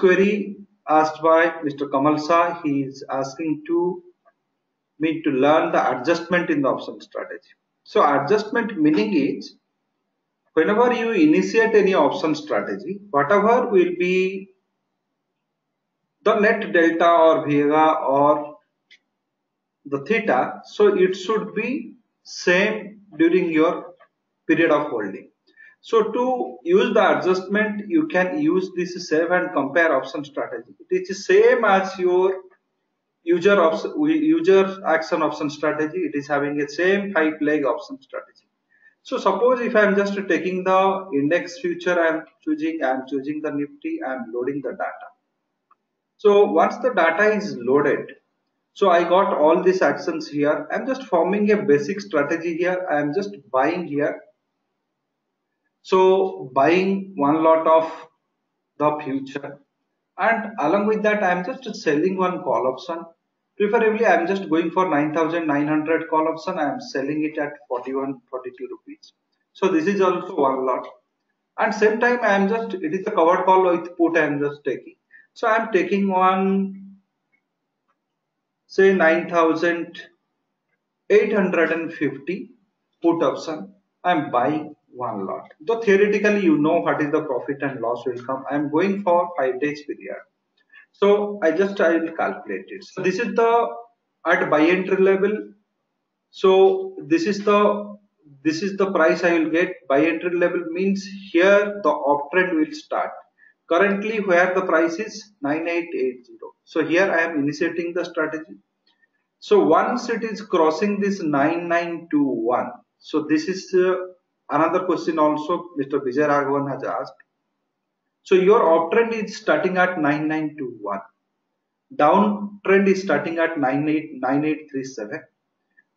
query asked by Mr. Kamal Shah. He is asking to me to learn the adjustment in the option strategy. So adjustment meaning is whenever you initiate any option strategy, whatever will be the net delta or vega or the theta, so it should be same during your period of holding. So to use the adjustment, you can use this save and compare option strategy. It is same as your user action option strategy. It is having a same 5-leg option strategy. So suppose if I am just taking the index future, I am choosing the Nifty, I am loading the data. So once the data is loaded, so I got all these actions here. I am just forming a basic strategy here. I am just buying here. So buying one lot of the future, and along with that I am just selling one call option. Preferably I am just going for 9,900 call option. I am selling it at 41-42 rupees. So this is also one lot. And same time I am just, it is a covered call with put I am just taking. So I am taking one, say 9,850 put option. I am buying one lot. Though theoretically you know what is the profit and loss will come. I am going for 5 days period. So I will calculate it. So this is the at buy entry level. So this is the price I will get. Buy entry level means here the uptrend will start. Currently where the price is 9880. So here I am initiating the strategy. So once it is crossing this 9921. So this is another question also Mr. Vijay Raghavan has asked. So your uptrend is starting at 9921. Downtrend is starting at 9837.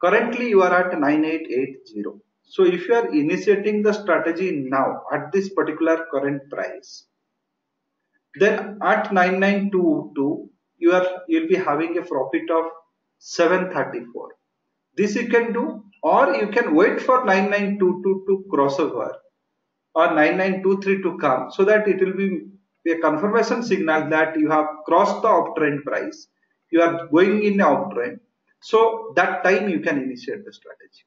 Currently you are at 9880. So if you are initiating the strategy now at this particular current price, then at 9922 you'll be having a profit of 734. This you can do, or you can wait for 9922 to cross over or 9923 to come, so that it will be a confirmation signal that you have crossed the uptrend price, you are going in uptrend. So that time you can initiate the strategy.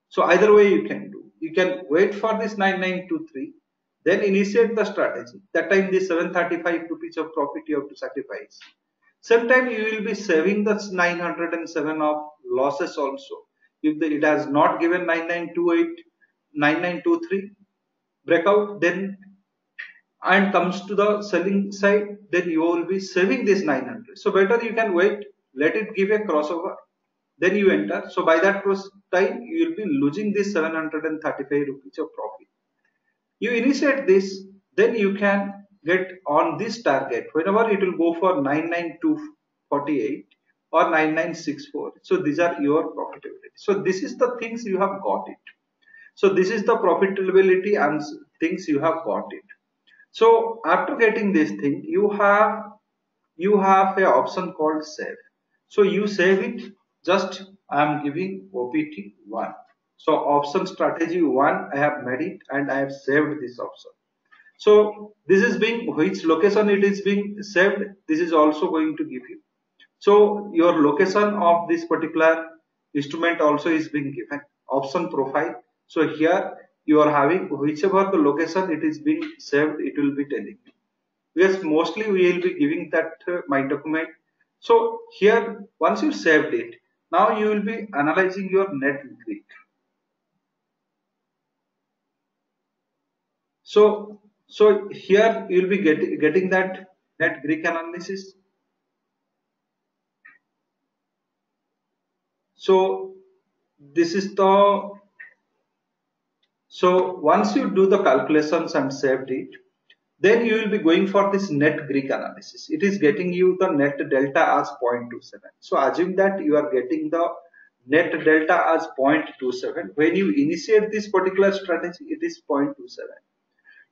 So either way you can do. You can wait for this 9923, then initiate the strategy. That time this 735 rupees of profit you have to sacrifice. Sometime you will be saving the 907 of losses also. If it has not given 9928, 9923 breakout, then and comes to the selling side, then you will be saving this 900. So better you can wait, let it give a crossover, then you enter. So by that time you will be losing this 735 rupees of profit. You initiate this, then you can get on this target whenever it will go for 99248 or 9964. So these are your profitability. So this is the things you have got it. So this is the profitability and things you have got it. So after getting this thing, you have a option called save. So you save it. Just I am giving OPT 1. So option strategy 1 I have made it and I have saved this option. So this is being, which location it is being saved, this is also going to give you. So your location of this particular instrument also is being given. Option profile. So here you are having whichever the location it is being saved, it will be telling you. Yes, mostly we will be giving that my document. So here once you saved it, now you will be analyzing your net Greek. So here you will be getting that net Greek analysis. So this is the, so once you do the calculations and saved it, then you will be going for this net Greek analysis. It is getting you the net delta as 0.27. So assume that you are getting the net delta as 0.27. When you initiate this particular strategy, it is 0.27.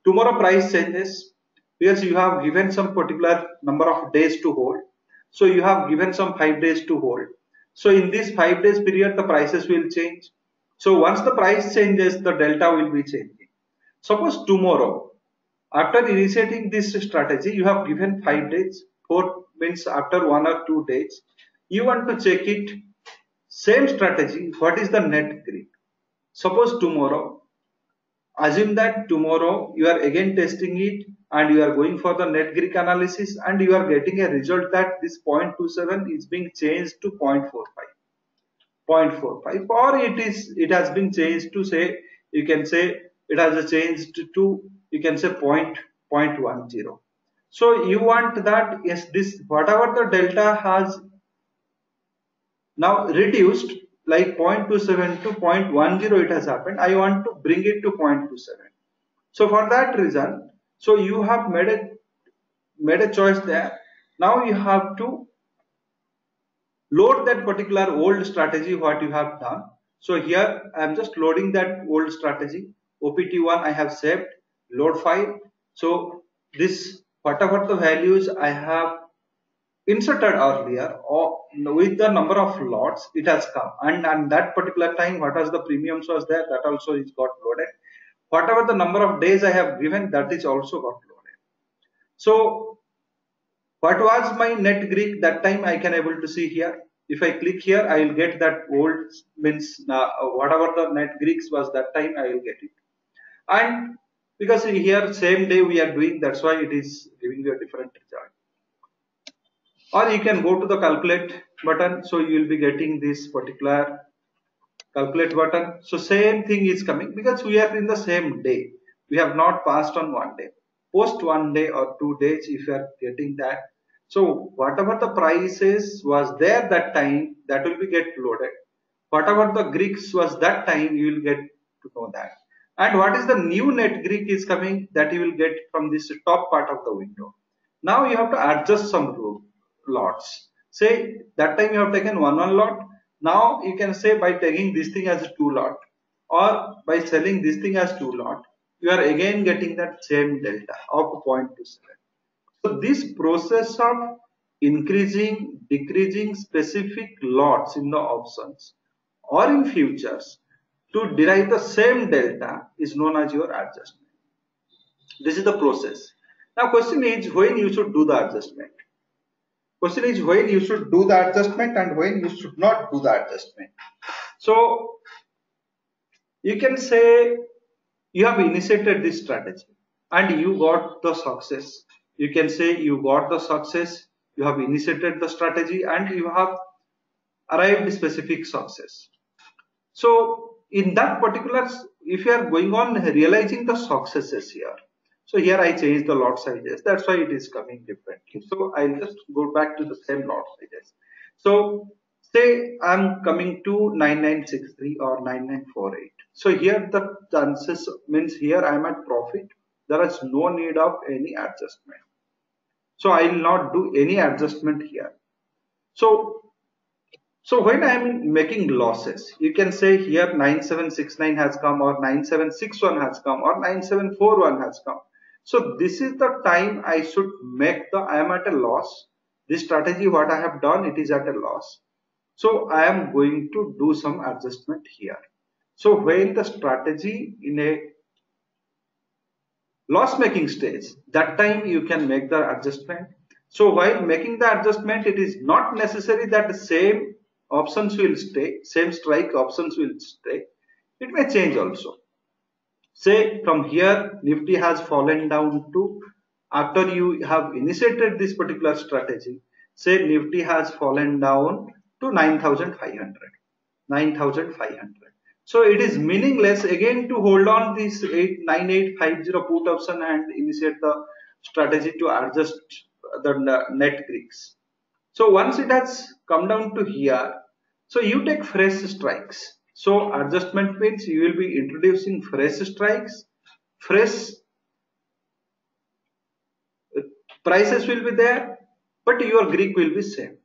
Tomorrow price changes because you have given some particular number of days to hold. So you have given some 5 days to hold. So in this 5 days period, the prices will change. So once the price changes, the delta will be changing. Suppose tomorrow After initiating this strategy, you have given 5 days. 4 means after 1 or 2 days, you want to check it. Same strategy, what is the net Greek? Suppose tomorrow, assume that tomorrow you are again testing it and you are going for the net Greek analysis and you are getting a result that this 0.27 is being changed to 0.45. 0.45, or it has been changed to, say, you can say it has changed to, you can say, 0.10. So you want that, yes, this whatever the delta has now reduced, like 0.27 to 0.10 it has happened, I want to bring it to 0.27. So for that reason, so you have made a choice there. Now you have to load that particular old strategy what you have done. So here I am just loading that old strategy. OPT1 I have saved, load file. So this whatever the values I have inserted earlier, or with the number of lots it has come, and that particular time what was the premiums was there, that also is got loaded. Whatever the number of days I have given, that is also got loaded. So what was my net Greek that time, I can able to see here. If I click here, I will get that old, means whatever the net Greeks was that time, I will get it. And because here same day we are doing, that's why it is giving you a different result. Or you can go to the calculate button, so you will be getting this particular calculate button. So same thing is coming because we are in the same day, we have not passed on one day. Post 1 day or 2 days, if you are getting that, so whatever the prices was there that time, that will be get loaded. Whatever the Greeks was that time, you will get to know that. And what is the new net Greek is coming, that you will get from this top part of the window. Now you have to adjust some lots. Say that time you have taken one lot. Now you can say by taking this thing as a 2 lot, or by selling this thing as 2 lot, you are again getting that same delta of 0.27. So this process of increasing, decreasing specific lots in the options or in futures to derive the same delta is known as your adjustment. This is the process. Now question is when you should do the adjustment. Question is when you should do the adjustment and when you should not do the adjustment. So you can say you have initiated this strategy and you got the success. You can say you got the success, you have initiated the strategy and you have arrived specific success. So in that particular, if you are going on realizing the successes here, so here I changed the lot sizes, that's why it is coming differently. So I'll just go back to the same lot sizes. So say I'm coming to 9963 or 9948. So here the chances, means here I'm at profit, there is no need of any adjustment. So I will not do any adjustment here. So when I am making losses, you can say here 9769 has come, or 9761 has come, or 9741 has come. So this is the time I should make the, I am at a loss. This strategy what I have done, it is at a loss. So I am going to do some adjustment here. So when the strategy in a loss making stage, that time you can make the adjustment. So while making the adjustment, it is not necessary that the same options will stay, same strike options will stay. It may change also. Say from here Nifty has fallen down to, after you have initiated this particular strategy, say Nifty has fallen down to 9500. So it is meaningless again to hold on this 9850 put option and initiate the strategy to adjust the net Greeks. So once it has come down to here, so you take fresh strikes. So adjustment means you will be introducing fresh strikes, fresh prices will be there, but your Greek will be same.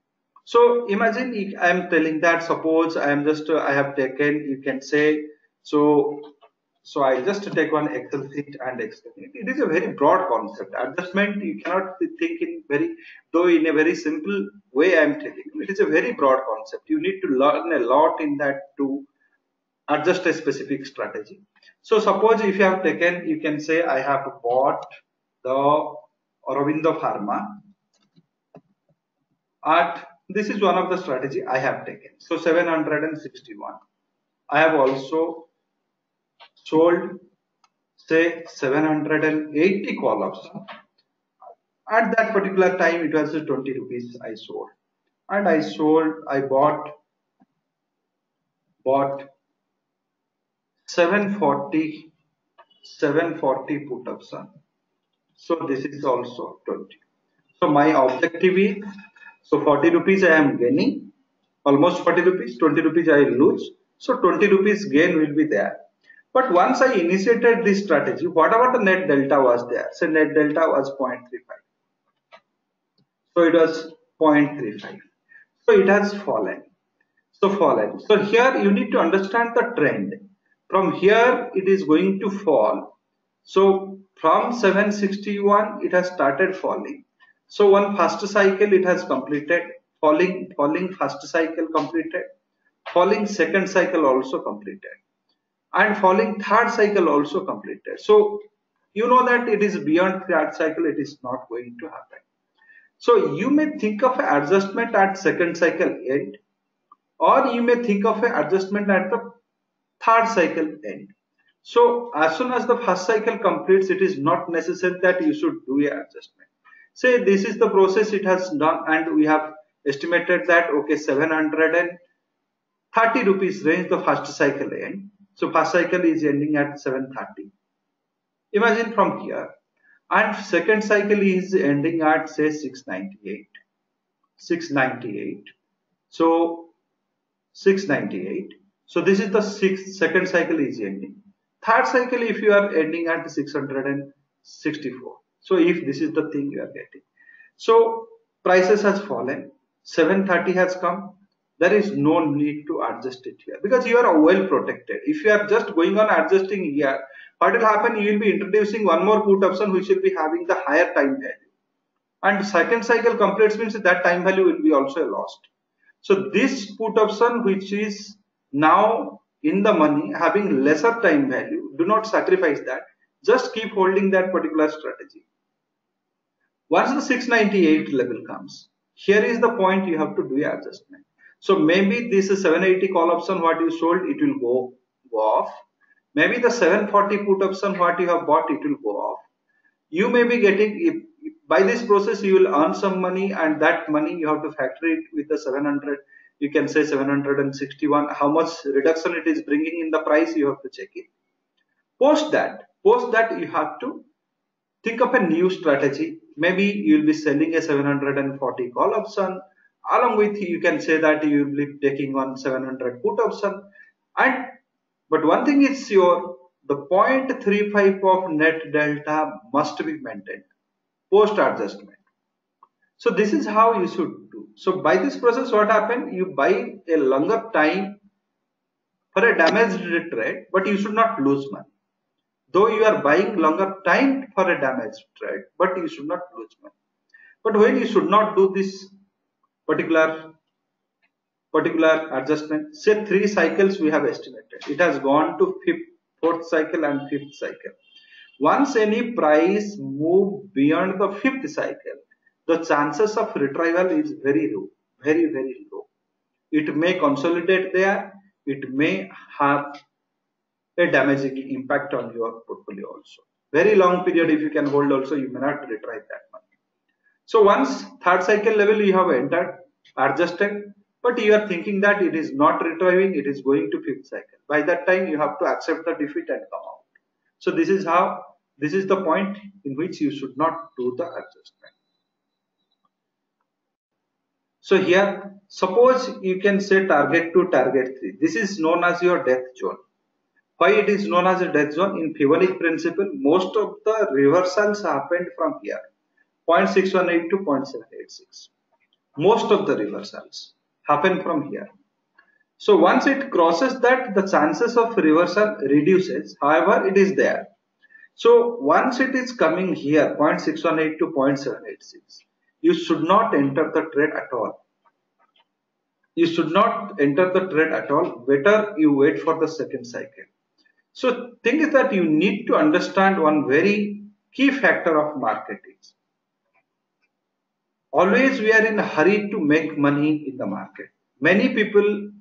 So imagine I am telling that, suppose I am just I have taken, you can say, so I just take one Excel sheet and explain it. It is a very broad concept. Adjustment you cannot think in very, though in a very simple way I am telling you. It is a very broad concept. You need to learn a lot in that to adjust a specific strategy. So suppose if you have taken, you can say I have bought the Aurobindo Pharma at, this is one of the strategy I have taken. So 761. I have also sold say 780 call option. At that particular time it was 20 rupees I sold, and I bought 740 put option. So this is also 20. So my objective is, so 40 rupees I am gaining, almost 40 rupees, 20 rupees I lose. So 20 rupees gain will be there. But once I initiated this strategy, whatever the net delta was there, so net delta was 0.35. So it was 0.35. So it has fallen. So here you need to understand the trend. From here it is going to fall. So from 761 it has started falling. So one first cycle it has completed, falling first cycle completed, falling second cycle also completed, and falling third cycle also completed. So you know that it is beyond third cycle, it is not going to happen. So you may think of an adjustment at second cycle end, or you may think of an adjustment at the third cycle end. So as soon as the first cycle completes, it is not necessary that you should do an adjustment. Say this is the process it has done, and we have estimated that okay 730 rupees range the first cycle end. So first cycle is ending at 730. Imagine from here, and second cycle is ending at say 698. 698. So 698. So this is the second cycle is ending. Third cycle if you are ending at 664. So if this is the thing you are getting. So prices has fallen. 730 has come. There is no need to adjust it here because you are well protected. If you are just going on adjusting here, what will happen? You will be introducing one more put option which will be having the higher time value. And second cycle completes means that time value will be also lost. So this put option which is now in the money having lesser time value, do not sacrifice that. Just keep holding that particular strategy. Once the 698 level comes, here is the point you have to do an adjustment. So maybe this is 780 call option what you sold, it will go off. Maybe the 740 put option what you have bought, it will go off. You may be getting, if by this process you will earn some money, and that money you have to factor it with the 700, you can say 761, how much reduction it is bringing in the price, you have to check it. Post that you have to think of a new strategy. Maybe you will be selling a 740 call option, along with you can say that you will be taking on 700 put option. And but one thing is sure, the 0.35 of net delta must be maintained post adjustment. So this is how you should do. So by this process what happened, you buy a longer time for a damaged trade, but you should not lose money. Though you are buying longer time for a damaged trade, but you should not lose money. But when you should not do this particular adjustment, say 3 cycles we have estimated, it has gone to fourth cycle and fifth cycle. Once any price move beyond the fifth cycle, the chances of retrieval is very low, very low. It may consolidate there, it may have a damaging impact on your portfolio also. Very long period if you can hold also, you may not retrieve that money. So once third cycle level you have entered, adjusted, but you are thinking that it is not retrieving, it is going to fifth cycle. By that time you have to accept the defeat and come out. So this is the point in which you should not do the adjustment. So here, suppose you can say target 2, target 3. This is known as your death zone. Why it is known as a death zone? In Fibonacci principle, most of the reversals happened from here, 0.618 to 0.786. Most of the reversals happen from here. So once it crosses that, the chances of reversal reduces. However, it is there. So once it is coming here, 0.618 to 0.786, you should not enter the trade at all. You should not enter the trade at all. Better you wait for the second cycle. So thing is that you need to understand one very key factor of market is always we are in a hurry to make money in the market. Many people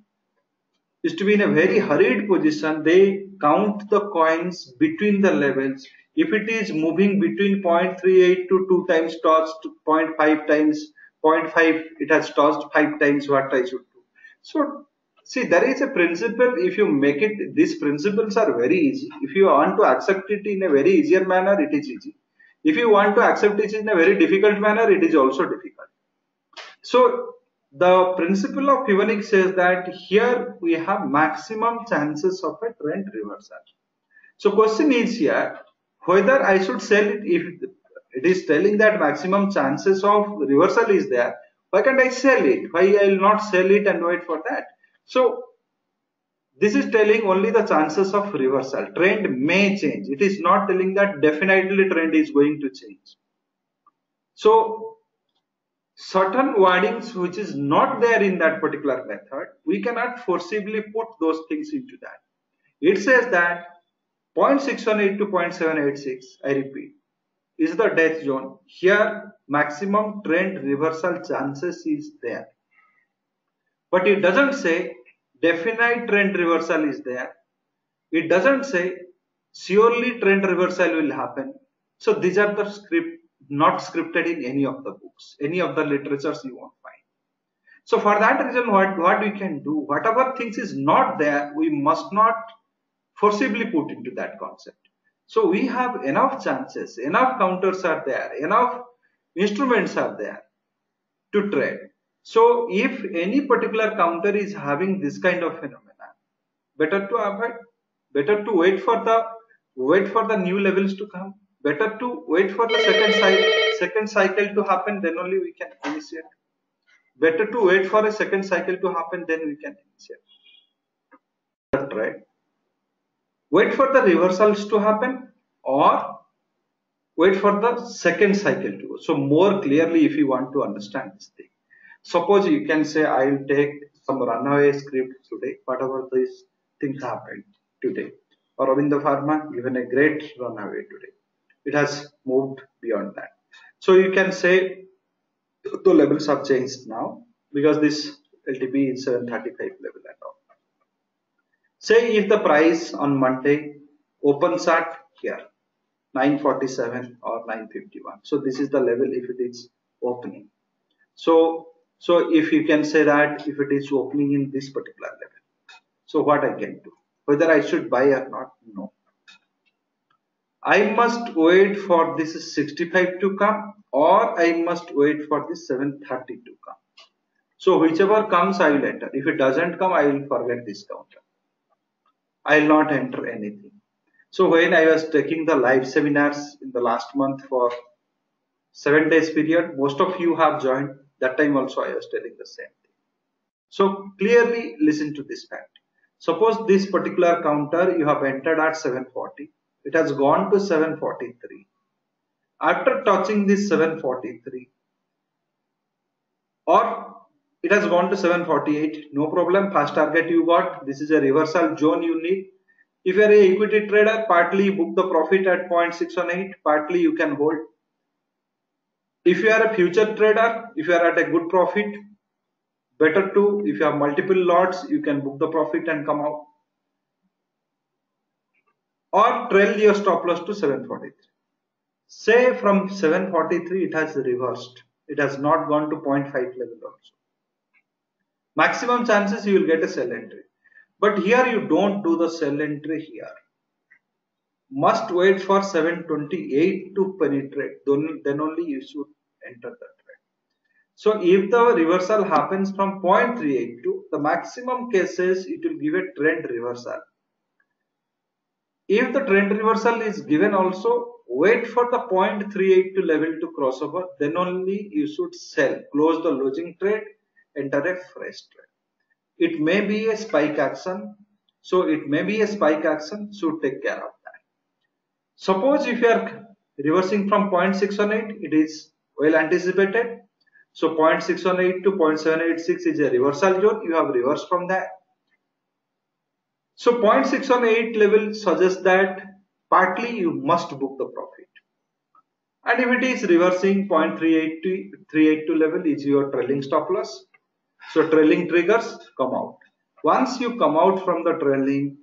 is to be in a very hurried position. They count the coins between the levels. If it is moving between 0.38 to 2 times tossed, 0.5 times, zero point 0.5 it has tossed 5 times what I should do. So see, there is a principle. If you make it, these principles are very easy. If you want to accept it in a very easier manner, it is easy. If you want to accept it in a very difficult manner, it is also difficult. So the principle of Pivonic says that here we have maximum chances of a trend reversal. So question is here whether I should sell it. If it is telling that maximum chances of reversal is there, why can't I sell it? Why I will not sell it and wait for that? So this is telling only the chances of reversal. Trend may change. It is not telling that definitely trend is going to change. So certain wordings which is not there in that particular method, we cannot forcibly put those things into that. It says that 0.618 to 0.786, I repeat, is the death zone. Here maximum trend reversal chances is there. But it doesn't say definite trend reversal is there. It doesn't say surely trend reversal will happen. So these are the not scripted in any of the books, any of the literatures you won't find. So for that reason, what we can do, whatever things is not there, we must not forcibly put into that concept. So we have enough chances, enough counters are there, enough instruments are there to trade. So if any particular counter is having this kind of phenomena, better to avoid, better to wait for the new levels to come, better to wait for the second cycle to happen, then only we can initiate. Better to wait for a second cycle to happen, then we can initiate. Right? Wait for the reversals to happen or wait for the second cycle to go. So more clearly, if you want to understand this thing, suppose you can say I will take some runaway script today, whatever these things happened today. Aurobindo Pharma given a great runaway today. It has moved beyond that. So you can say the levels have changed now because this LTP is 735 level and all. Say if the price on Monday opens at here 947 or 951. So this is the level if it is opening. So if you can say that if it is opening in this particular level, so what I can do, whether I should buy or not, no. I must wait for this 65 to come or I must wait for this 730 to come. So whichever comes I will enter. If it doesn't come, I will forget this counter. I will not enter anything. So when I was taking the live seminars in the last month for 7 days period, most of you have joined. That time also I was telling the same thing. So clearly listen to this fact. Suppose this particular counter you have entered at 740. It has gone to 743. After touching this 743 or it has gone to 748, no problem, first target you got. This is a reversal zone you need. If you are a equity trader, partly you book the profit at 0.618, partly you can hold. If you are a future trader, if you are at a good profit, better to, if you have multiple lots, you can book the profit and come out. Or trail your stop loss to 743. Say from 743 it has reversed. It has not gone to 0.5 level also. Maximum chances you will get a sell entry. But here you don't do the sell entry here. Must wait for 728 to penetrate. Then only you should enter the trade. So if the reversal happens from 0.382, the maximum cases it will give a trend reversal. If the trend reversal is given also, wait for the 0.382 level to cross over, then only you should sell, close the losing trade, enter a fresh trade. It may be a spike action, so it may be a spike action, so take care of that. Suppose if you are reversing from 0.618, it is well anticipated. So 0.618 to 0.786 is a reversal zone, you have reversed from that. So 0.618 level suggests that partly you must book the profit. And if it is reversing 0.382 level is your trailing stop loss. So trailing triggers come out. Once you come out from the trailing,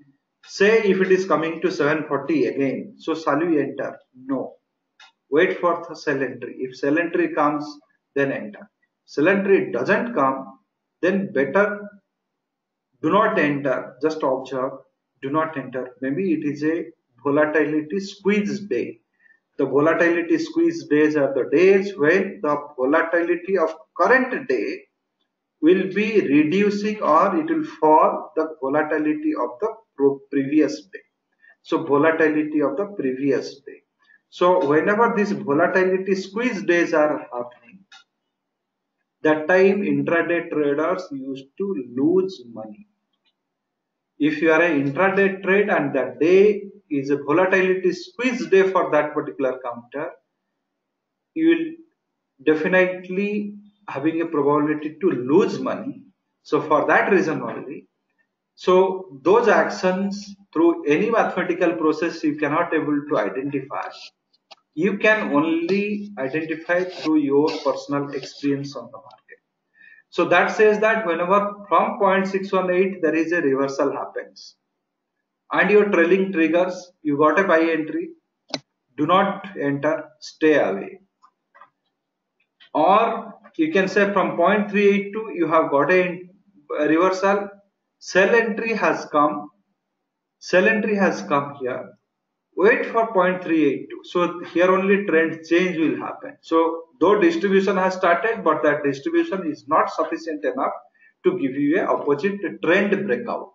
say if it is coming to 740 again, so shall you enter? No. Wait for the sell entry. If sell entry comes, then enter. Sell entry doesn't come, then better do not enter. Just observe. Do not enter. Maybe it is a volatility squeeze day. The volatility squeeze days are the days when the volatility of current day will be reducing or it will fall the volatility of the previous day. So volatility of the previous day. So whenever these volatility squeeze days are happening, that time intraday traders used to lose money. If you are an intraday trade and that day is a volatility squeeze day for that particular counter, you will definitely having a probability to lose money. So for that reason only, so those actions through any mathematical process you cannot able to identify. You can only identify through your personal experience on the market. So that says that whenever from 0.618 there is a reversal happens and your trailing triggers, you got a buy entry, do not enter, stay away. Or you can say from 0.382 you have got a reversal, sell entry has come here, wait for 0.382. So here only trend change will happen. So though distribution has started, but that distribution is not sufficient enough to give you a opposite trend breakout.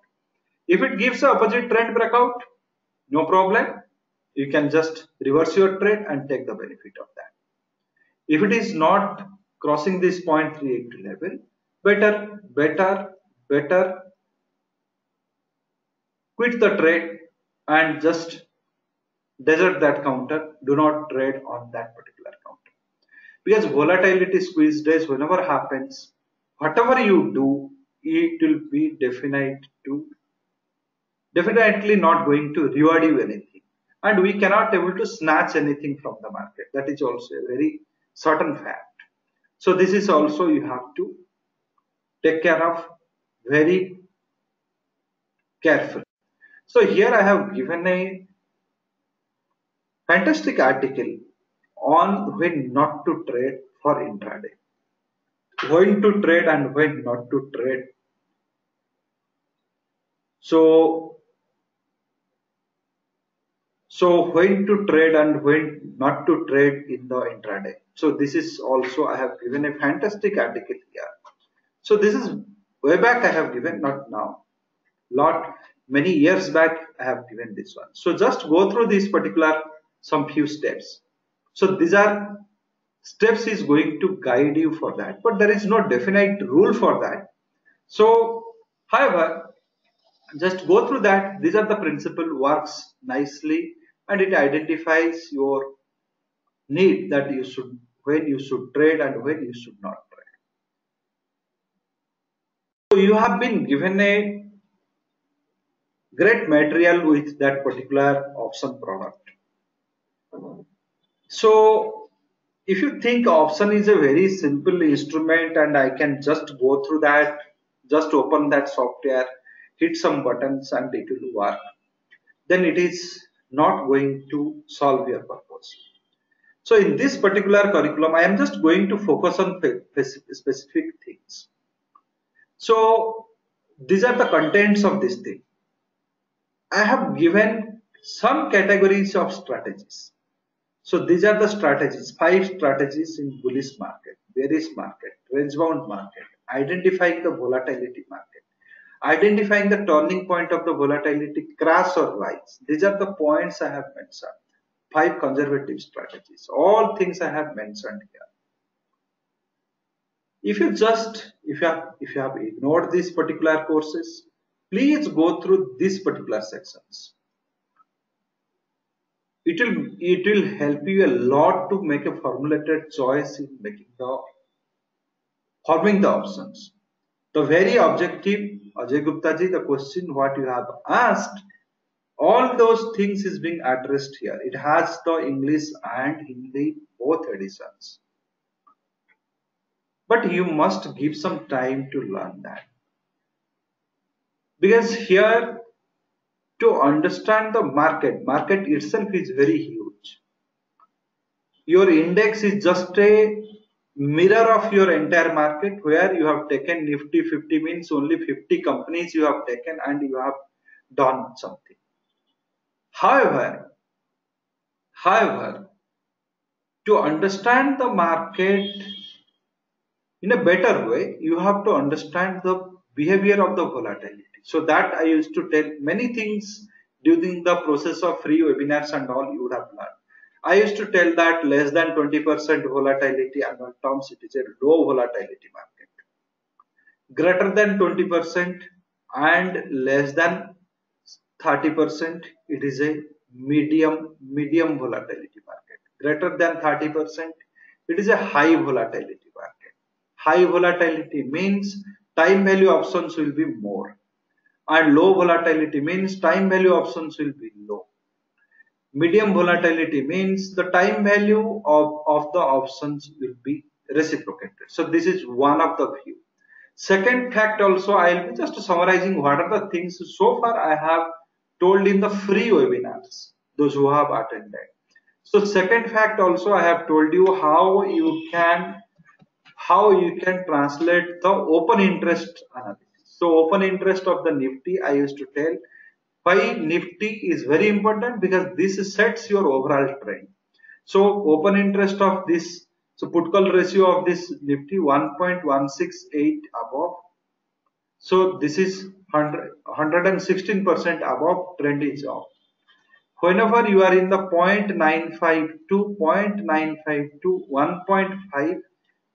If it gives a opposite trend breakout, no problem, you can just reverse your trade and take the benefit of that. If it is not crossing this 0.382 level, better quit the trade and just desert that counter. Do not trade on that particular counter, because volatility squeeze days whenever happens, whatever you do, it will be definitely not going to reward you anything, and we cannot able to snatch anything from the market. That is also a very certain fact. So this is also you have to take care of very carefully. So here I have given a fantastic article on when not to trade for intraday, when to trade and when not to trade. So when to trade and when not to trade in the intraday. So this is also I have given a fantastic article here. So this is way back I have given, not now. Many years back I have given this one. So just go through this particular some few steps. So these are steps is going to guide you for that, but there is no definite rule for that. So however, just go through that. These are the principle works nicely and it identifies your need that you should, when you should trade and when you should not trade. So you have been given a great material with that particular option product. So if you think option is a very simple instrument and I can just go through that, just open that software, hit some buttons and it will work, then it is not going to solve your purpose. So in this particular curriculum, I am just going to focus on specific things. So these are the contents of this thing. I have given some categories of strategies. So these are the strategies, 5 strategies in bullish market, bearish market, range bound market, identifying the volatility market, identifying the turning point of the volatility, crash or rise. These are the points I have mentioned. 5 conservative strategies. All things I have mentioned here. If you have ignored these particular courses, please go through these particular sections. It will help you a lot to make a formulated choice in forming the options. The very objective, Ajay Gupta ji, the question what you have asked, all those things is being addressed here. It has the English and Hindi both additions. But you must give some time to learn that. Because here, to understand the market itself is very huge. Your index is just a mirror of your entire market, where you have taken Nifty 50 means only 50 companies you have taken and you have done something. However, to understand the market in a better way, you have to understand the behavior of the volatility. So that I used to tell many things during the process of free webinars and all you would have learned. I used to tell that less than 20% volatility annual terms, it is a low volatility market. Greater than 20% and less than 30%, it is a medium volatility market. Greater than 30%, it is a high volatility market. High volatility means time value options will be more, and low volatility means time value options will be low. Medium volatility means the time value of the options will be reciprocated. So this is one of the view. Second fact also, I will be just summarizing what are the things so far I have told in the free webinars, those who have attended. So second fact also, I have told you how you can translate the open interest analysis. So open interest of the Nifty, I used to tell why Nifty is very important, because this sets your overall trend. So open interest of this, so put call ratio of this Nifty 1.168 above. So this is 116% above, trend is off. Whenever you are in the 0.95 to 0.95 to 1.5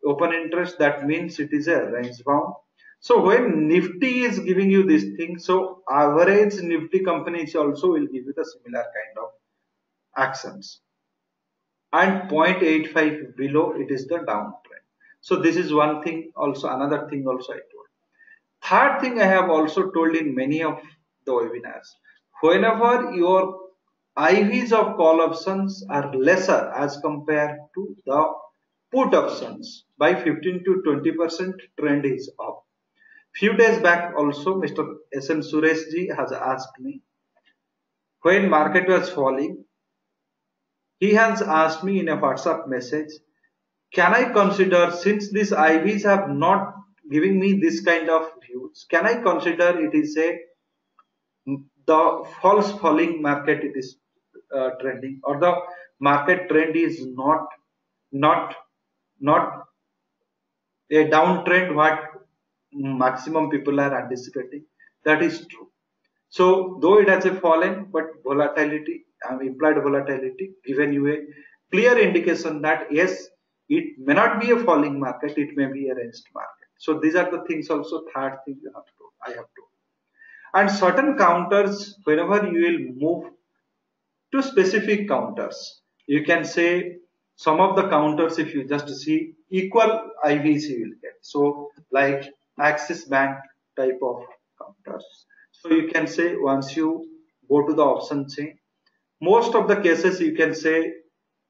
open interest, that means it is a range bound. So when Nifty is giving you this thing, so average Nifty companies also will give you the similar kind of actions. And 0.85 below, it is the downtrend. So this is one thing also. Another thing also I told. Third thing I have also told in many of the webinars. Whenever your IVs of call options are lesser as compared to the put options by 15 to 20%, trend is up. Few days back also, Mr. S.M. Suresh ji has asked me, when market was falling, he has asked me in a WhatsApp message, can I consider, since these IVs have not giving me this kind of views, can I consider it is the false falling market, it is trending, or the market trend is not a downtrend what maximum people are anticipating? That is true. So though it has a fallen, but volatility, implied volatility given you a clear indication that yes, it may not be a falling market, it may be a ranged market. So these are the things also. Third thing you have to, I have to. And certain counters, whenever you will move to specific counters, you can say some of the counters, if you just see equal IVs you will get. So like Axis Bank type of counters. So you can say once you go to the option chain, most of the cases you can say,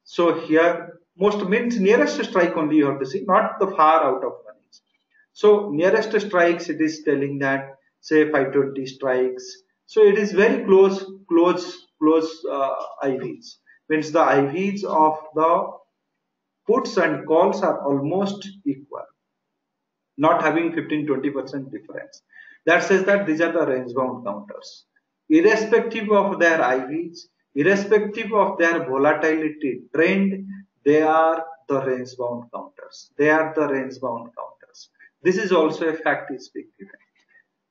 so here most means nearest strike only you have to see, not the far out of money. So nearest strikes, it is telling that say 520 strikes. So it is very close IVs. Means the IVs of the puts and calls are almost equal, not having 15-20% difference. That says that these are the range bound counters. Irrespective of their IVs, irrespective of their volatility trend, they are the range bound counters. They are the range bound counters. This is also a fact is being given.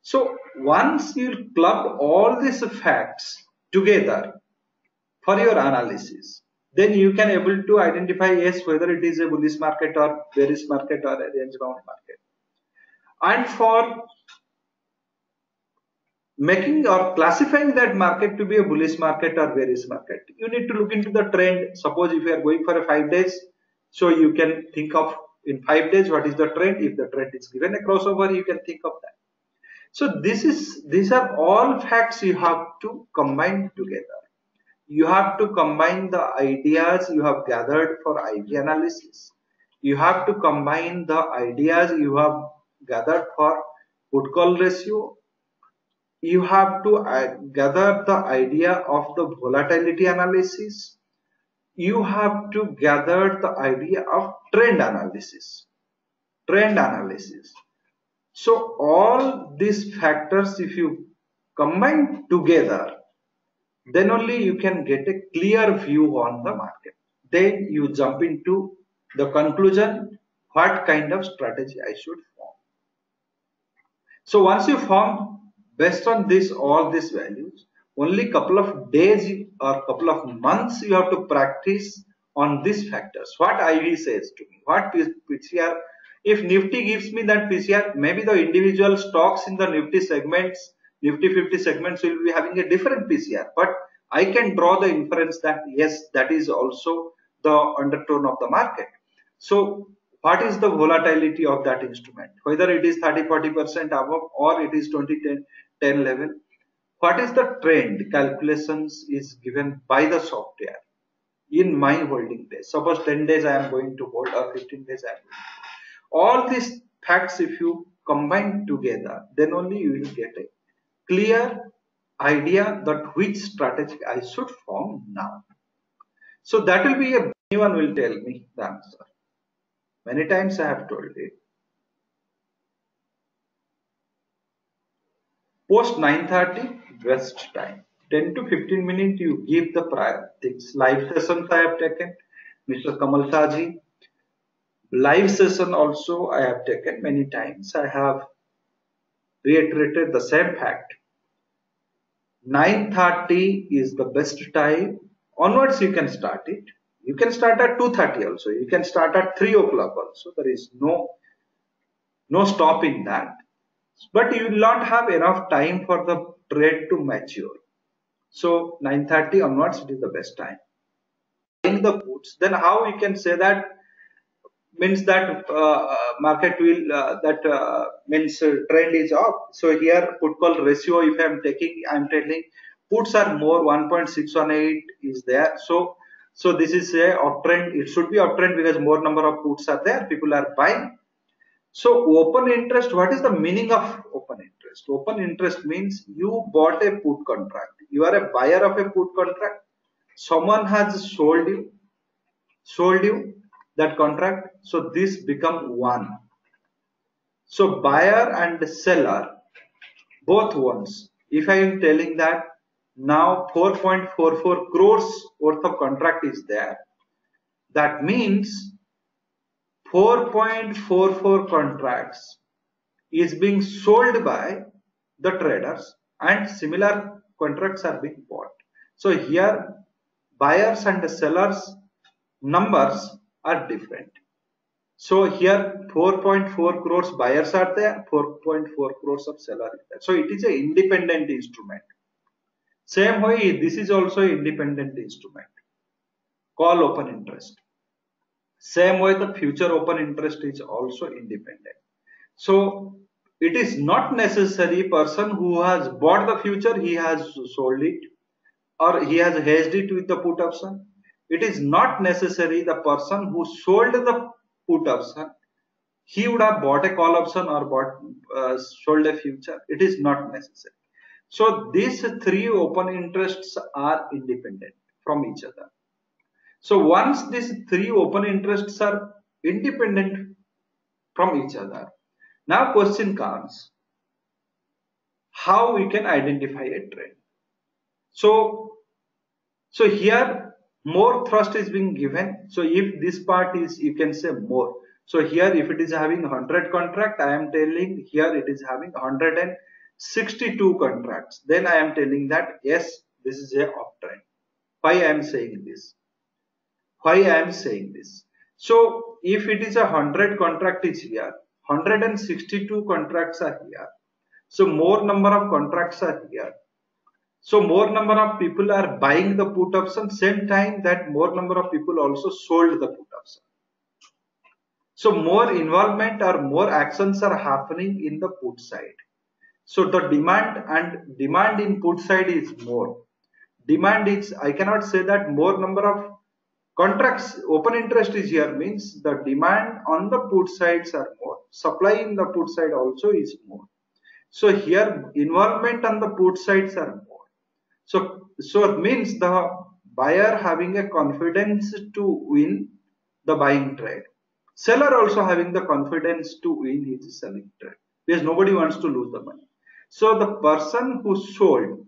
So once you club all these facts together for your analysis, then you can able to identify yes, whether it is a bullish market or bearish market or a range bound market. And for making or classifying that market to be a bullish market or bearish market, you need to look into the trend. Suppose if you are going for a 5 days, so you can think of in 5 days what is the trend. If the trend is given a crossover, you can think of that. So these are all facts you have to combine together. You have to combine the ideas you have gathered for IV analysis. You have to combine the ideas you have gathered for put call ratio. You have to gather the idea of the volatility analysis. You have to gather the idea of trend analysis. Trend analysis. So all these factors, if you combine together, then only you can get a clear view on the market. Then you jump into the conclusion, what kind of strategy I should form. So once you form based on this all these values, only couple of days or couple of months you have to practice on these factors. What IV says to me, what PCR, if Nifty gives me that PCR, maybe the individual stocks in the Nifty segments, Nifty 50 segments will be having a different PCR, but I can draw the inference that yes, that is also the undertone of the market. So what is the volatility of that instrument, whether it is 30-40% above or it is 20-10 level. What is the trend calculations is given by the software in my holding days. Suppose 10 days I am going to hold or 15 days I am going to hold. All these facts if you combine together, then only you will get a clear idea that which strategy I should form now. So that will be anyone will tell me the answer. Many times I have told it. Post 9:30, best time. 10 to 15 minutes you give the prior things. Live sessions I have taken. Mr. Kamal Saji. Live session also I have taken many times. I have reiterated the same fact. 9:30 is the best time. Onwards you can start it. You can start at 2:30 also. You can start at 3 o'clock also. There is no stop in that. But you will not have enough time for the trade to mature. So 9:30 onwards it is the best time. In the puts, then how we can say that means that market will means trend is up. So here put call ratio if I am taking, I am telling puts are more 1.618 is there. So this is a uptrend. It should be uptrend because more number of puts are there. People are buying. So open interest, what is the meaning of open interest? Open interest means you bought a put contract. You are a buyer of a put contract. Someone has sold you that contract. So this become one. So buyer and seller both ones. If I am telling that now 4.44 crores worth of contract is there, that means 4.44 contracts is being sold by the traders and similar contracts are being bought. So here buyers and sellers numbers are different. So here 4.4 crores buyers are there, 4.4 crores of seller is there. So it is an independent instrument. Same way this is also independent instrument. Call open interest. Same way the future open interest is also independent. So it is not necessary person who has bought the future, he has sold it or he has hedged it with the put option. It is not necessary the person who sold the put option, he would have bought a call option or sold a future. It is not necessary. So these three open interests are independent from each other. So once these three open interests are independent from each other, now question comes, how we can identify a trend? So here more thrust is being given. So if this part is, you can say more. So here if it is having 100 contract, I am telling here it is having 162 contracts. Then I am telling that yes, this is a uptrend. Why I am saying this? Why I am saying this? So if it is 100 contract is here, 162 contracts are here. So more number of contracts are here. So more number of people are buying the put option, same time that more number of people also sold the put option. So more involvement or more actions are happening in the put side. So the demand in put side is more. demand is, I cannot say that more number of contracts, open interest is here, means the demand on the put sides are more, supply in the put side also is more. So here involvement on the put sides are more. So it means the buyer having a confidence to win the buying trade. Seller also having the confidence to win his selling trade, because nobody wants to lose the money. So the person who sold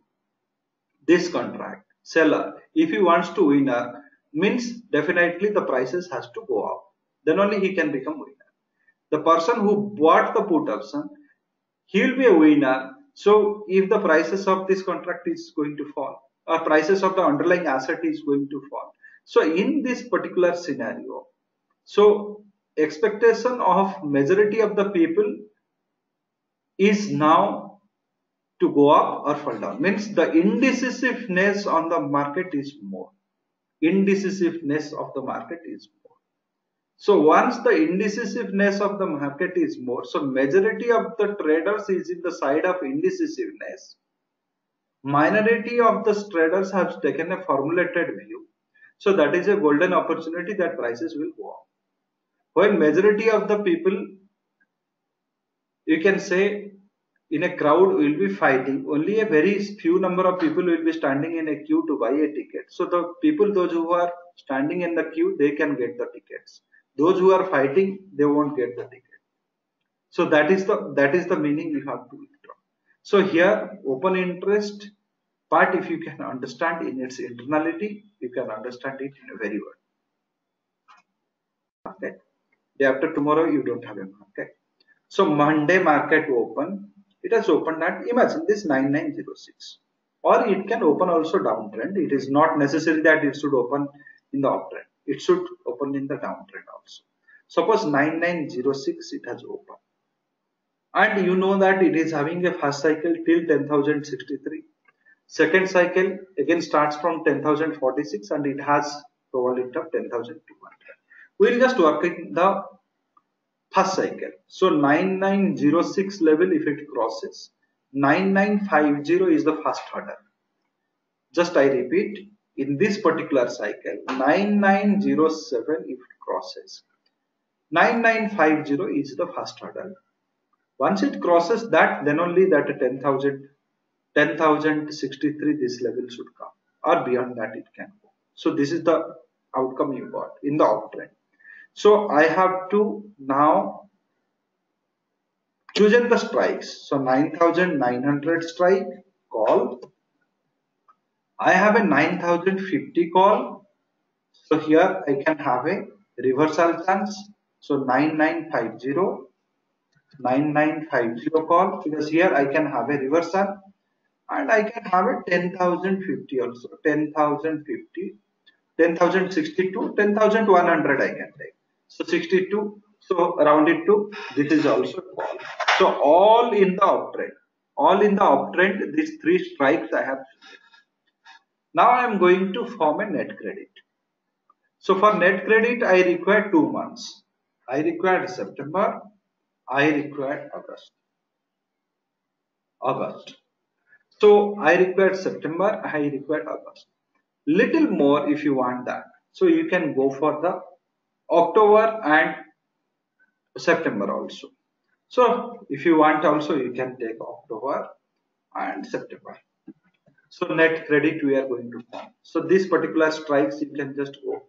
this contract, seller, if he wants to winner, means definitely the prices has to go up. Then only he can become winner. The person who bought the put option, he will be a winner. So if the prices of this contract is going to fall, or prices of the underlying asset is going to fall. So in this particular scenario, so expectation of majority of the people is now to go up or fall down, means the indecisiveness on the market is more. Indecisiveness of the market is more. So once the indecisiveness of the market is more, so majority of the traders is in the side of indecisiveness. Minority of the traders have taken a formulated view. So that is a golden opportunity that prices will go up. When majority of the people, you can say, in a crowd will be fighting, only a very few number of people will be standing in a queue to buy a ticket. So the people, those who are standing in the queue, they can get the tickets. Those who are fighting, they won't get the ticket. So that is the meaning we have to withdraw. So here open interest part, if you can understand in its internality, you can understand it in a very well. Okay. Day after tomorrow you don't have a market. So Monday market open, it has opened at, imagine this 9906, or it can open also downtrend. It is not necessary that it should open in the uptrend. It should open in the downtrend also. Suppose 9906 it has opened, and you know that it is having a first cycle till 10,063. Second cycle again starts from 10,046 and it has probability of 10,200. We'll just work in the first cycle. So 9906 level, if it crosses, 9950 is the first hurdle. Just I repeat, in this particular cycle, 9907 if it crosses, 9950 is the first hurdle. Once it crosses that, then only that 10,063 this level should come, or beyond that it can go. So this is the outcome you got in the uptrend. So I have to now choose the strikes. So 9,900 strike call. I have a 9,050 call. So here I can have a reversal chance. So 9950 call, because here I can have a reversal, and I can have a 10,050 also. 10,050, 10,062, 10,100 I can take. So 62, so round it to, this is also call. So all in the uptrend, these three strikes I have. Now I am going to form a net credit. So for net credit I require 2 months. I required September, I required August. So I required September, I required August. Little more if you want that. So you can go for the October and September also. So if you want also, you can take October and September. So net credit we are going to form. So this particular strikes you can just go.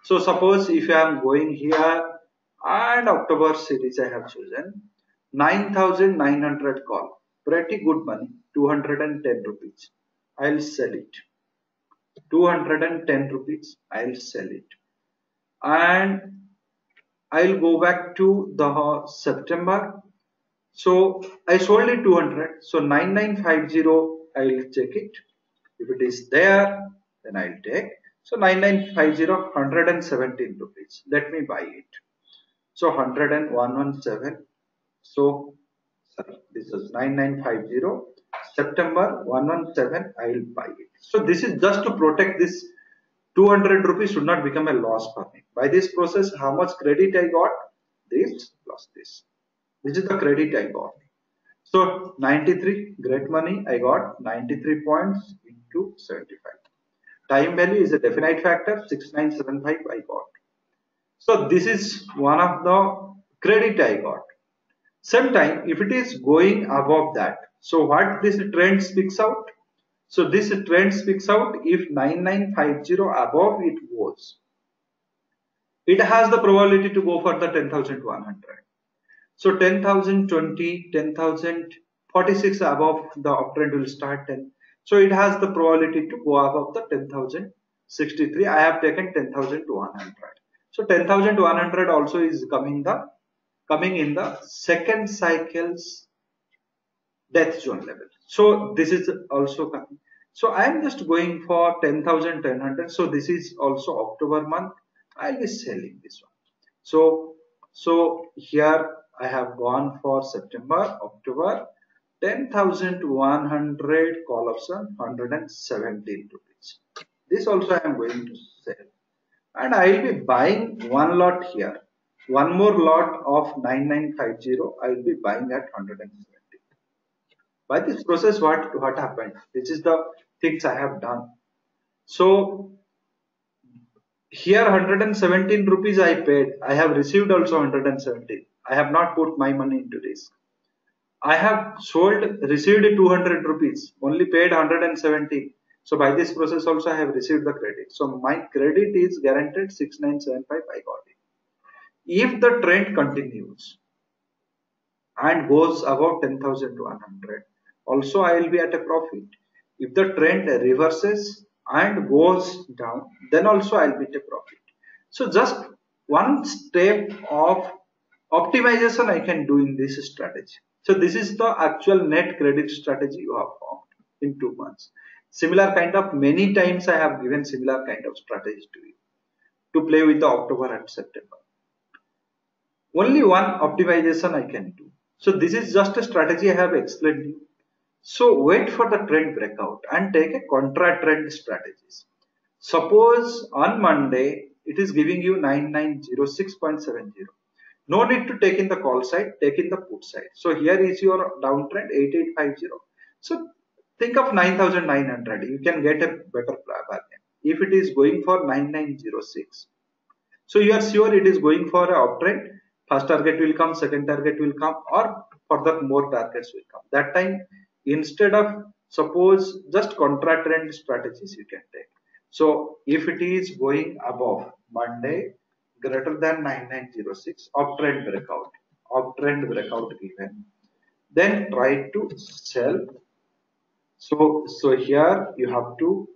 So suppose if I am going here and October series I have chosen, 9,900 call, pretty good money, 210 rupees. I'll sell it. 210 rupees, I'll sell it. And I'll go back to the September. So I sold it 200. So 9950, I'll check it. If it is there, then I'll take. So 9950, 117 rupees. Let me buy it. So 10117. So sorry, this is 9950. September 117, I will buy it. So this is just to protect this 200 rupees should not become a loss for me. By this process, how much credit I got? This plus this. This is the credit I got. So 93, great money. I got 93 points into into 75. Time value is a definite factor, 6975 I got. So this is one of the credit I got. Sometime if it is going above that, so what this trend speaks out? So this trend speaks out if 9950 above it goes, it has the probability to go for the 10,100. So 10,020, 10,046 above the uptrend will start 10. So it has the probability to go above the 10,063. I have taken 10,100. So 10,100 also is coming in the second cycle's death zone level. So this is also coming. So I am just going for 10,100. So this is also October month. I will be selling this one. So here I have gone for September, October, 10,100 call option, 117 rupees. This also I am going to sell. And I will be buying one lot here. One more lot of 9950 I will be buying at 170. By this process, what happened? This is the things I have done. So here 117 rupees I paid. I have received also 117. I have not put my money into this. I have received 200 rupees, only paid 117. So by this process also I have received the credit. So my credit is guaranteed 6975. I got it. If the trend continues and goes above 10,100, also I will be at a profit. If the trend reverses and goes down, then also I will be at a profit. So just one step of optimization I can do in this strategy. So this is the actual net credit strategy you have formed in 2 months. Similar kind of many times I have given similar kind of strategy to you to play with the October and September. Only one optimization I can do. So this is just a strategy I have explained to you. So wait for the trend breakout and take a contra trend strategies. Suppose on Monday it is giving you 9906.70. No need to take in the call side, take in the put side. So here is your downtrend 8850. So think of 9900. You can get a better bargain. If it is going for 9906. So you are sure it is going for a uptrend. First target will come, second target will come, or further more targets will come. That time, instead of suppose just contra trend strategies you can take. So if it is going above Monday greater than 9906, uptrend breakout given, then try to sell. So here you have to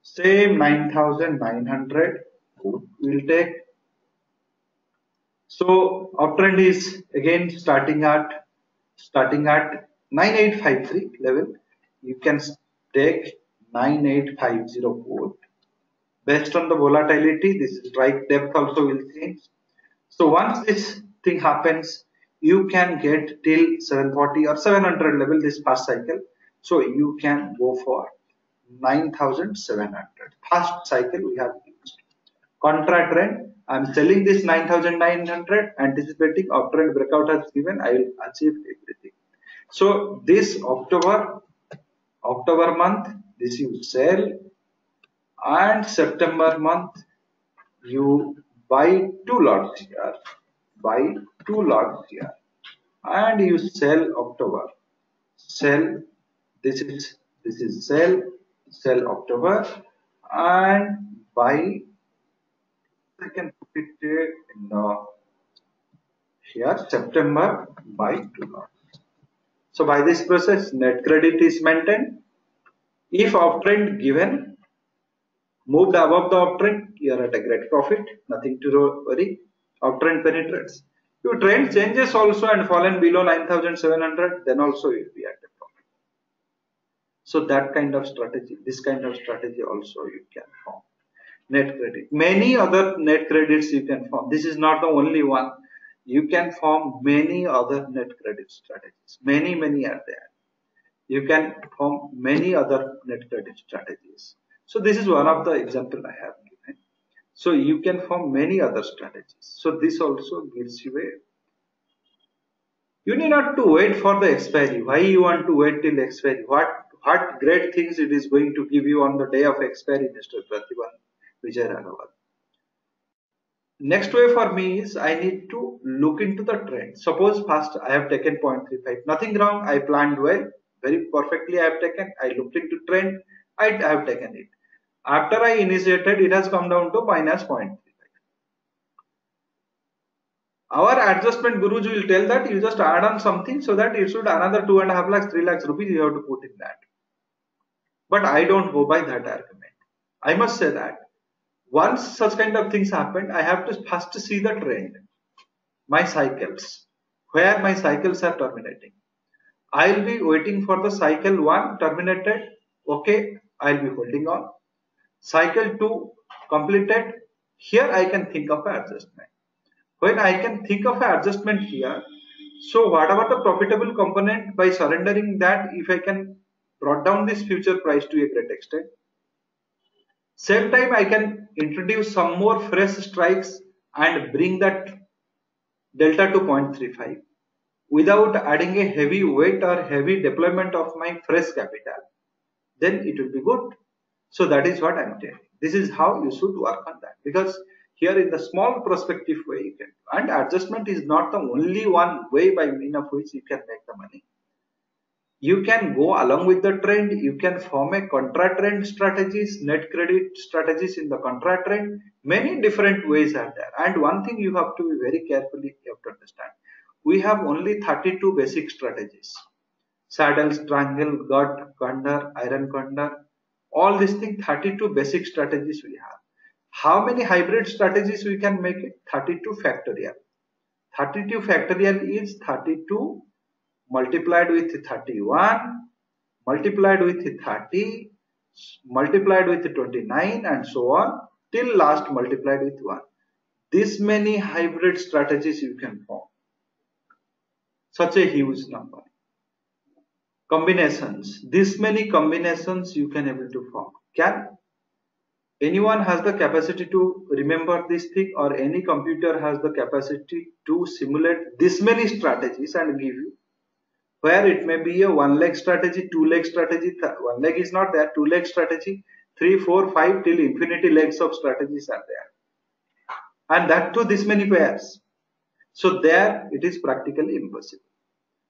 same 9900 will take. So uptrend is again starting at 9853 level. You can take 9850 put. Based on the volatility, this strike depth also will change. So once this thing happens, you can get till 740 or 700 level this past cycle. So you can go for 9700. Past cycle we have used. Contra trend, I am selling this 9900, anticipating uptrend breakout has given, I will achieve everything. So this October month, this you sell, and September month you buy 2 lots here, and you sell October, sell, this is sell October, and buy. I can put it in the here September by 2 lots. So by this process, net credit is maintained. If uptrend given moved above the uptrend, you are at a great profit. Nothing to worry. Uptrend penetrates. If trend changes also and fallen below 9700, then also you will be at a profit. So that kind of strategy, this kind of strategy also you can form. Net credit, many other net credits you can form. This is not the only one. You can form many other net credit strategies. Many are there. You can form many other net credit strategies. So this is one of the example I have given. So you can form many other strategies. So this also gives you a, you need not to wait for the expiry. Why you want to wait till expiry? what great things it is going to give you on the day of expiry, Mr. Pratibhan Vijay Raghavan. Next way for me is I need to look into the trend. Suppose first I have taken 0.35, nothing wrong, I planned well, very perfectly I have taken, I looked into trend, I have taken it. After I initiated, it has come down to minus 0.35. Our adjustment gurus will tell that you just add on something so that it should another 2.5 lakhs, 3 lakhs rupees you have to put in that. But I don't go by that argument. I must say that once such kind of things happen, I have to first see the trend, my cycles, where my cycles are terminating. I'll be waiting for the cycle 1 terminated. Okay, I'll be holding on. Cycle 2 completed. Here I can think of an adjustment. When I can think of an adjustment here, so whatever the profitable component, by surrendering that, if I can brought down this future price to a great extent, same time I can introduce some more fresh strikes and bring that delta to 0.35 without adding a heavy weight or heavy deployment of my fresh capital, then it will be good. So that is what I'm telling. This is how you should work on that, because here in the small prospective way you can, and adjustment is not the only one way by means of which you can make the money. You can go along with the trend, you can form a contra trend strategies, net credit strategies in the contra trend. Many different ways are there, and one thing you have to be very carefully, you have to understand, we have only 32 basic strategies: saddle, triangle, gut, condor, iron condor, all these things, 32 basic strategies we have. How many hybrid strategies we can make it? 32 factorial. 32 factorial is 32 multiplied with 31 multiplied with 30 multiplied with 29 and so on till last multiplied with 1. This many hybrid strategies you can form. Such a huge number. Combinations. This many combinations you can able to form. Can anyone has the capacity to remember this thing, or any computer has the capacity to simulate this many strategies and give you? Where it may be a 1 leg strategy, 2 leg strategy, 1 leg is not there, 2 leg strategy, 3, 4, 5 till infinity legs of strategies are there, and that too this many pairs. So there it is practically impossible.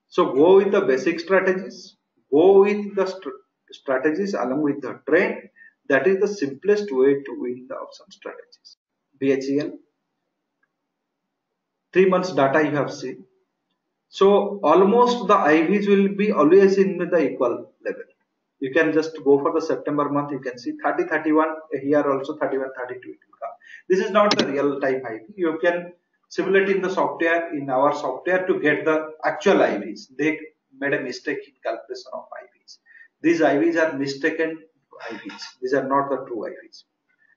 So go with the basic strategies, go with the strategies along with the trend. That is the simplest way to win the option strategies. BHEL, 3 months data you have seen. So almost the IVs will be always in the equal level. You can just go for the September month, you can see 30, 31, here also 31, 32 it will come. This is not the real time IV. You can simulate in the software, in our software, to get the actual IVs. They made a mistake in calculation of IVs. These IVs are mistaken IVs. These are not the true IVs.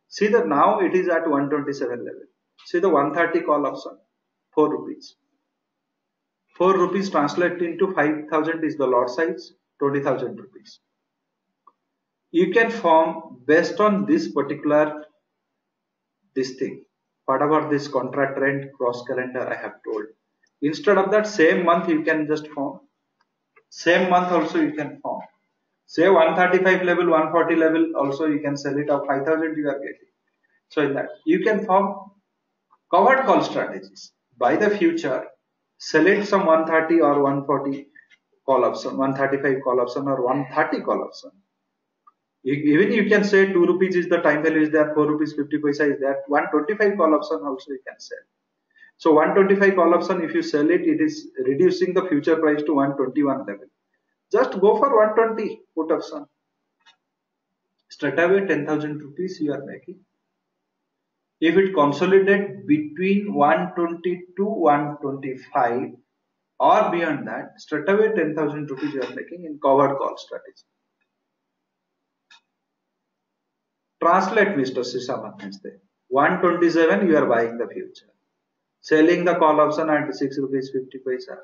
See that now it is at 127 level. See the 130 call option, 4 rupees. 4 rupees translate into 5,000 is the lot size, 20,000 rupees. You can form based on this particular thing. Whatever this contra trend cross calendar I have told. Instead of that, same month you can just form. Same month also you can form. Say 135 level, 140 level also you can sell it of 5,000 you are getting. So in that you can form covered call strategies. By the future, select some 130 or 140 call option, 135 call option or 130 call option. Even you can say 2 rupees is the time value is there, 4 rupees 50 paisa is there, 125 call option also you can sell. So 125 call option, if you sell it, it is reducing the future price to 121 level. Just go for 120 put option. Straight away 10,000 rupees you are making. If it consolidates between 120 to 125 or beyond that, straight away 10,000 rupees you are making in covered call strategy. Translate Mr. Sisamath. 127 you are buying the future. Selling the call option at 6 rupees 50 paisa.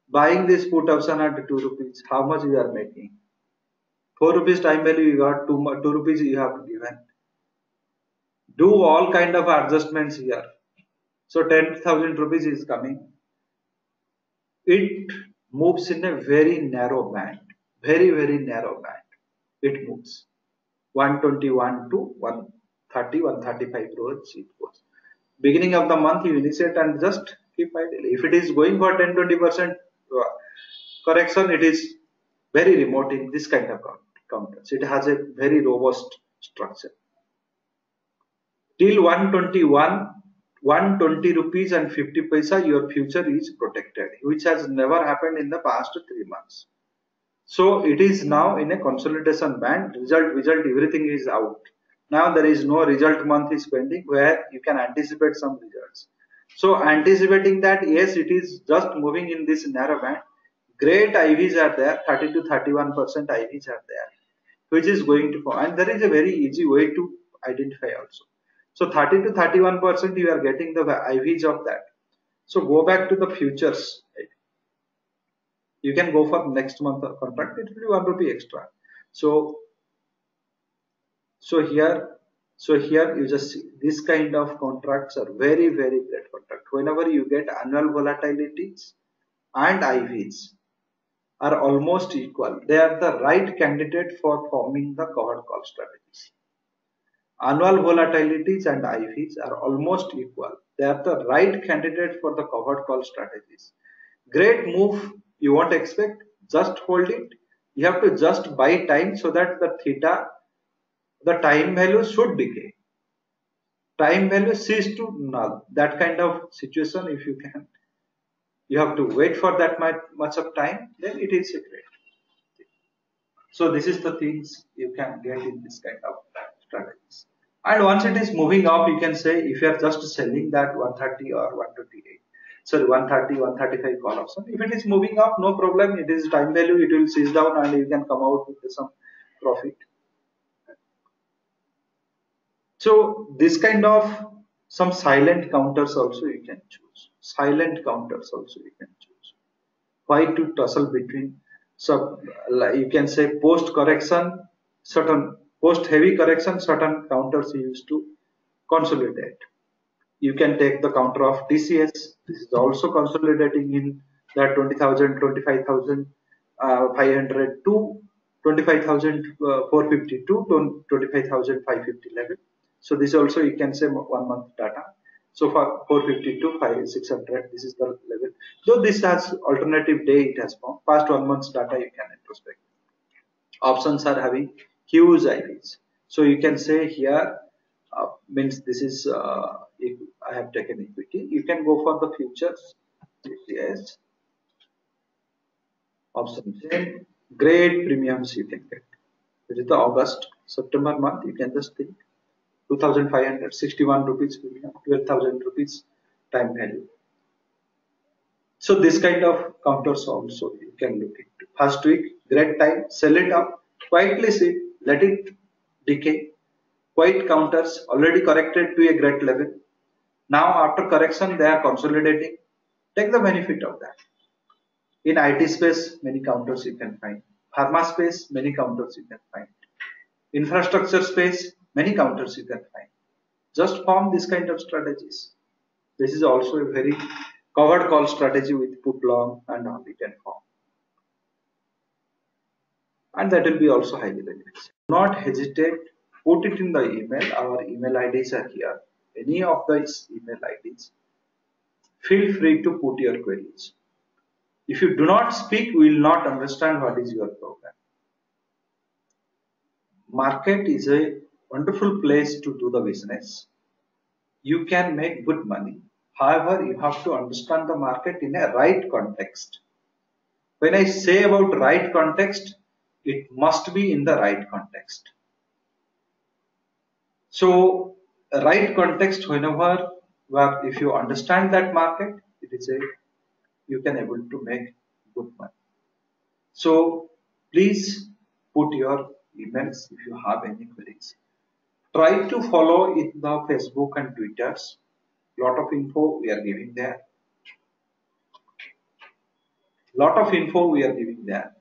Buying this put option at 2 rupees. How much you are making? 4 rupees time value you got, 2 rupees you have given. Do all kind of adjustments here. So 10,000 rupees is coming. It moves in a very narrow band. very narrow band. It moves 121 to 130, 135 crores it goes. Beginning of the month you initiate and just keep idle. If it is going for 10-20% correction, it is very remote in this kind of counters. It has a very robust structure. Till 121, 120 rupees and 50 paisa, your future is protected, which has never happened in the past 3 months. So it is now in a consolidation band. Result, everything is out. Now there is no result month is pending where you can anticipate some results. So anticipating that, yes, it is just moving in this narrow band. Great IVs are there, 30 to 31% IVs are there, which is going to form. And there is a very easy way to identify also. So 30 to 31% you are getting the IVs of that. So go back to the futures. You can go for next month contract, it will be 1 rupee extra. So here you just see this kind of contracts are very great contract. Whenever you get annual volatilities and IVs are almost equal, they are the right candidate for forming the covered call strategies. Annual volatilities and IVs are almost equal. They are the right candidate for the covered call strategies. Great move you won't expect, just hold it. You have to just buy time so that the theta, the time value should decay. Time value cease to null. That kind of situation, if you can, you have to wait for that much of time, then it is a great. So this is the things you can get in this kind of strategies. And once it is moving up, you can say if you are just selling that 130 or 128. Sorry, 130, 135 call option. If it is moving up, no problem. It is time value. It will cease down and you can come out with some profit. So this kind of some silent counters also you can choose. Silent counters also you can choose. Why to tussle between? So you can say post correction, certain post heavy correction, certain counters you used to consolidate. You can take the counter of TCS. This is also consolidating in that 20,000, 25,500 to 25,450 to 25,550 level. So this also you can say 1 month data. So for 450 to 600, this is the level. Though this has alternative day, it has formed. Past 1 month's data you can introspect. Options are having huge IVs. So you can say here means this is I have taken equity. You can go for the futures. Yes. Option same. Great premiums you can get. This is the August, September month. You can just think 2,561 rupees premium, 12,000 rupees time value. So this kind of counters also you can look into. First week, great time, sell it up, quietly sit, let it decay. Quiet counters already corrected to a great level. Now after correction, they are consolidating. Take the benefit of that. In IT space, many counters you can find. Pharma space, many counters you can find. Infrastructure space, many counters you can find. Just form this kind of strategies. This is also a very covered call strategy with put long and all you can form. And that will be also highly beneficial. Do not hesitate, put it in the email. Our email IDs are here. Any of these email IDs. Feel free to put your queries. If you do not speak, we will not understand what is your program. Market is a wonderful place to do the business. You can make good money. However, you have to understand the market in a right context. When I say about right context, it must be in the right context. So, right context, whenever, if you understand that market, it is a, you can able to make good money. So, please put your emails if you have any queries. Try to follow in the Facebook and Twitters. Lot of info we are giving there. Lot of info we are giving there.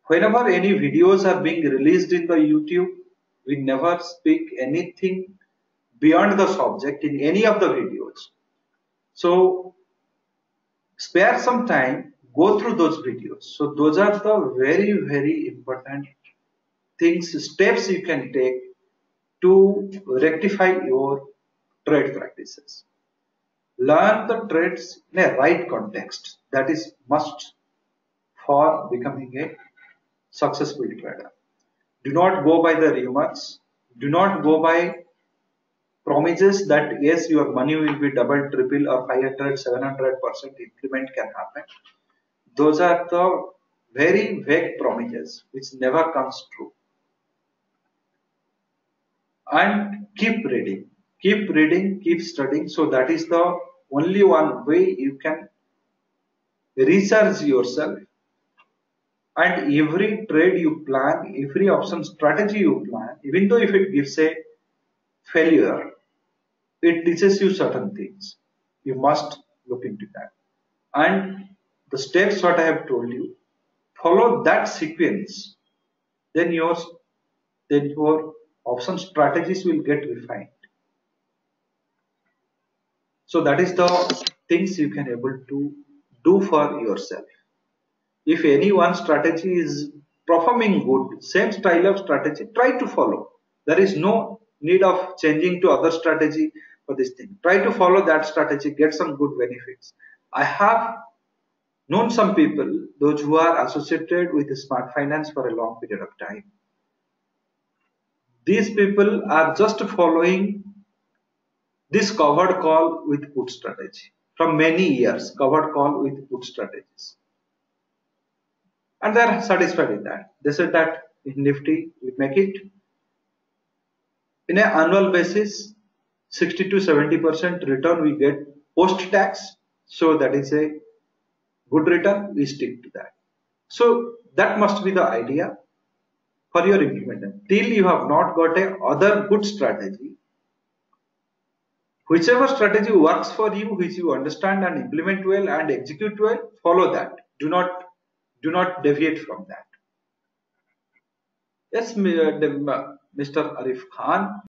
Whenever any videos are being released in the YouTube, we never speak anything beyond the subject in any of the videos. So spare some time, go through those videos. So those are the very, very important things, steps you can take to rectify your trade practices. Learn the trades in a right context. That is must for becoming a successful trader. Do not go by the rumors. Do not go by promises that yes, your money will be double, triple, or 500, 700% increment can happen. Those are the very vague promises which never comes true. And keep reading, keep studying. So that is the only one way you can research yourself. And every trade you plan, every option strategy you plan, even though if it gives a failure, it teaches you certain things. You must look into that. And the steps what I have told you, follow that sequence. Then your option strategies will get refined. So that is the things you can able to do for yourself. If any one strategy is performing good, same style of strategy, try to follow. There is no need of changing to other strategy for this thing. Try to follow that strategy, get some good benefits. I have known some people, those who are associated with smart finance for a long period of time. These people are just following this covered call with put strategy from many years, covered call with put strategies. And they are satisfied with that. They said that in Nifty we make it in an annual basis 60 to 70% return we get post tax. So that is a good return. We stick to that. So that must be the idea for your implementation. Till you have not got a other good strategy, whichever strategy works for you, which you understand and implement well and execute well, follow that. Do not deviate from that. Yes, Mr. Arif Khan.